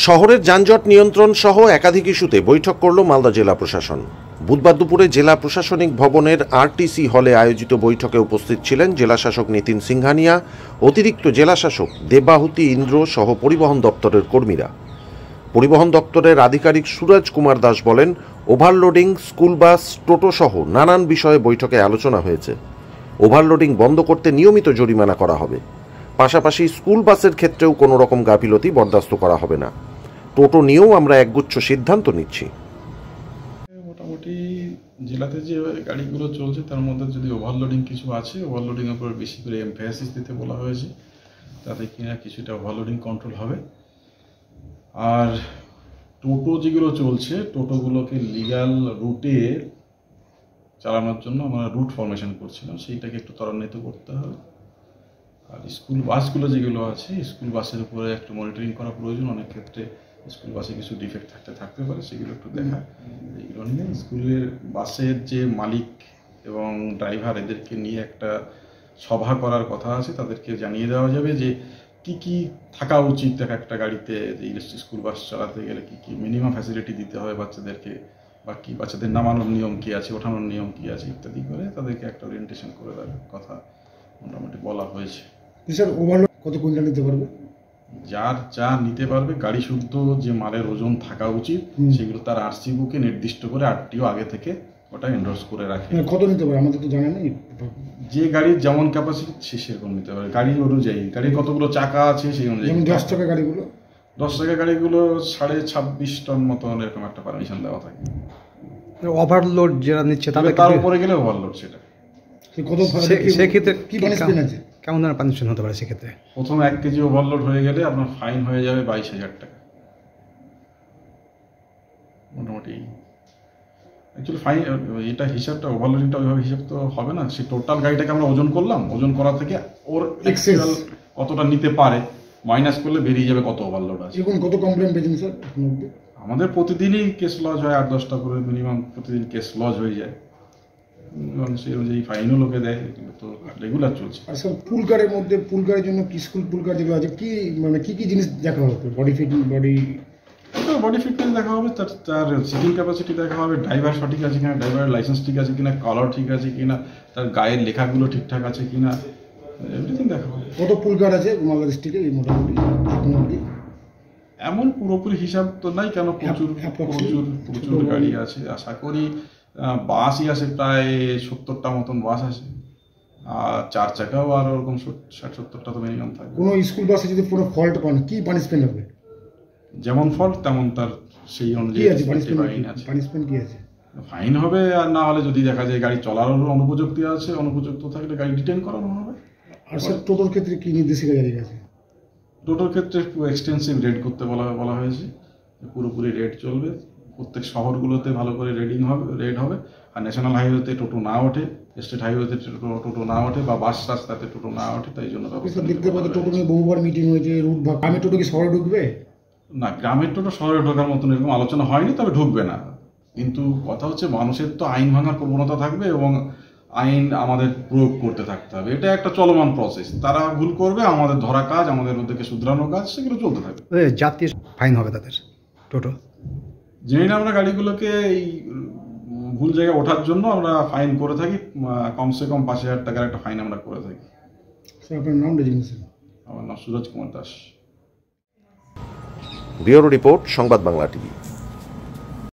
শহরের যানজট নিয়ন্ত্রণ সহ একাধিক ইস্যুতে বৈঠক করল মালদা জেলা প্রশাসন। বুধবার দুপুরে জেলা প্রশাসনিক ভবনের আরটিসি হলে আয়োজিত বৈঠকে উপস্থিত ছিলেন জেলাশাসক নিতিন সিংহানিয়া, অতিরিক্ত জেলাশাসক দেবাহুতি ইন্দ্র সহ পরিবহন দপ্তরের কর্মীরা। পরিবহন দপ্তরের আধিকারিক সুরজ কুমার দাস বলেন, ওভারলোডিং, স্কুল বাস, টোটো সহ নানান বিষয়ে বৈঠকে আলোচনা হয়েছে। ওভারলোডিং বন্ধ করতে নিয়মিত জরিমানা করা হবে। পাশাপাশি স্কুল বাসের ক্ষেত্রেও কোনো রকম গাফিলতি বরদাস্ত করা হবে না। টোটো নিয়েও আমরা একগুচ্ছ সিদ্ধান্ত নিচ্ছি। মোটামুটি জেলাতে যে গাড়িগুলো চলছে তার মধ্যে যদি ওভারলোডিং কিছু আছে, ওভারলোডিংয়ের উপর বেশি করে এমফাসিস দিতে বলা হয়েছে, তাতে কিনা কিছুটা ওভারলোডিং কন্ট্রোল হবে। আর টোটো যেগুলো চলছে, টোটোগুলোকে লিগ্যাল রুটে চালানোর জন্য আমরা রুট ফরমেশন করছিলাম, সেইটাকে একটু ত্বরান্বিত করতে হবে। আর স্কুল বাসগুলো যেগুলো আছে, স্কুল বাসের উপরে একটু মনিটরিং করা প্রয়োজন। অনেক ক্ষেত্রে স্কুল বাসে কিছু ডিফেক্ট থাকতে পারে, সেগুলো একটু দেখা। এইগুলো নিয়ে স্কুলের বাসের যে মালিক এবং ড্রাইভার, এদেরকে নিয়ে একটা সভা করার কথা আছে। তাদেরকে জানিয়ে দেওয়া যাবে যে কি কি থাকা উচিত একটা গাড়িতে, স্কুল বাস চালাতে গেলে কি কি মিনিমাম ফ্যাসিলিটি দিতে হয় বাচ্চাদেরকে, বা কি বাচ্চাদের নামানোর নিয়ম কি আছে, ওঠানোর নিয়ম কি আছে ইত্যাদি করে তাদেরকে একটা ওরিয়েন্টেশন করে দেওয়ার কথা মোটামুটি বলা হয়েছে। স্যার, ওভারলোড কত কুইন্টাল নিতে পারবে? যার যা নিতে পারবে, গাড়ি শুদ্ধ যে মালের ওজন থাকা উচিত সেগুলো তার আরসি বুকে নির্দিষ্ট করে আরটিও আগে থেকে ওটা এন্ডোর্স করে রাখে। কত নিতে পারে আমাদের তো জানা নেই। যে গাড়ির যেমন ক্যাপাসিটি সে সেরকম নিতে পারে, গাড়ি অনুযায়ী। গাড়ির কতগুলো চাকা আছে সেই অনুযায়ী। 10 টাকা গাড়িগুলো 10 টাকা গাড়িগুলো 26.5 টন মতো এরকম একটা পারমিশন দেওয়া থাকে। ওভারলোড যারা নিচ্ছে তাহলে তার উপরে গেলে ওভারলোড, সেটা সেক্ষেত্রে কি পানিশমেন্ট আছে? কেমন ধরনের পানিশমেন্ট হতে পারে সেক্ষেত্রে? প্রথম 1 কেজি ওভারলোড হয়ে গেলে আপনার ফাইন হয়ে যাবে 22,000 টাকা মোটামুটি। অ্যাকচুয়ালি ফাইন এটা হিসাবটা, ওভারলোডিংটা ওইভাবে হিসাব তো হবে না। সে টোটাল গাড়িটাকে আমরা ওজন করলাম, ওজন করা থেকে ওর এক্সেল কতটা নিতে পারে মাইনাস করলে বেরিয়ে যাবে কত ওভারলোড আছে। এখন কত কমপ্লেন পেয়েছেন স্যার? আমাদের প্রতিদিনই কেস লজ হয়, 8-10টা করে মিনিমাম প্রতিদিন কেস লজ হয়ে যায়। সেই অনুযায়ী ফাইনও লোকে দেয়, এগুলো তো রেগুলার চলছে। আর স্যার, পুলকারের মধ্যে, পুলকারের জন্য কি স্কুল পুলকার যেগুলো আছে, কি মানে কি কি জিনিস দেখা হবে? বডি ফিটনেস দেখা হবে, তার সিটিং ক্যাপাসিটি দেখা হবে, ড্রাইভার সঠিক আছে কিনা, ড্রাইভারের লাইসেন্স ঠিক আছে কিনা, কালার ঠিক আছে কিনা, তার গায়ের লেখাগুলো ঠিকঠাক আছে কিনা, এভরিথিং দেখা হবে। কত পুলকার আছে মালদা ডিস্ট্রিক্টে এই মোটামুটি এখন অবধি? এমন পুরোপুরি হিসাব তো নাই, কেন প্রচুর গাড়ি আছে। আশা করি বাসই আছে প্রায় 70টা মতন বাস আছে, আর 4 চাকাও আর ওরকম 60-70টা তো মিনিমাম থাকবে। কোনো স্কুল বাসে যদি পুরো ফল্ট পান, কি পানিশমেন্ট হবে? যেমন ফল্ট তেমন তার সেই অনুযায়ী পানিশমেন্ট কি আছে? ফাইন হবে, আর না হলে যদি দেখা যায় গাড়ি চলার অনুপযুক্তি আছে, অনুপযুক্ত থাকলে গাড়ি ডিটেইন করানো হবে। আর স্যার, টোটোর ক্ষেত্রে কি নির্দেশিকা জারি আছে? টোটোর ক্ষেত্রে এক্সটেন্সিভ রেড করতে বলা হয়েছে, পুরোপুরি রেড চলবে। প্রত্যেক শহরগুলোতে ভালো করে রেড হবে। আর ন্যাশনাল হাইওয়েতে টোটো না ওঠে, স্টেট হাইওয়েতে টোটো না ওঠে, বা বাস রাস্তাতে টোটো না ওঠে, তাই জন্য দেখতে পাচ্ছি টোটো নিয়ে বহুবার মিটিং হয়েছে, রুট ভাগ। গ্রামের টোটো কি শহরে ঢুকবে? না, গ্রামের টোটো শহরে ঢোকার মতন এরকম আলোচনা হয়নি, তবে ঢুকবে না। কিন্তু কথা হচ্ছে মানুষের তো আইন ভাঙার প্রবণতা থাকবে এবং আইন আমাদের প্রয়োগ করতে থাকতে হবে। এটা একটা চলমান প্রসেস। তারা ভুল করবে, আমাদের ধরা কাজ, আমাদের মধ্যে শুধরানো কাজ, সেগুলো চলতে থাকবে। জাতীয় ফাইন হবে তাদের টোটো জেনে না, আমরা গাড়িগুলোকে এই ভুল জায়গায় ওঠার জন্য আমরা ফাইন করে থাকি। কমসে কম 5,000 টাকার একটা ফাইন আমরা করে থাকি। আপনার নামটা জানেন স্যার? আমার নাম সুরজ কুমার দাস। ব্যুরো রিপোর্ট, সংবাদ বাংলা টিভি।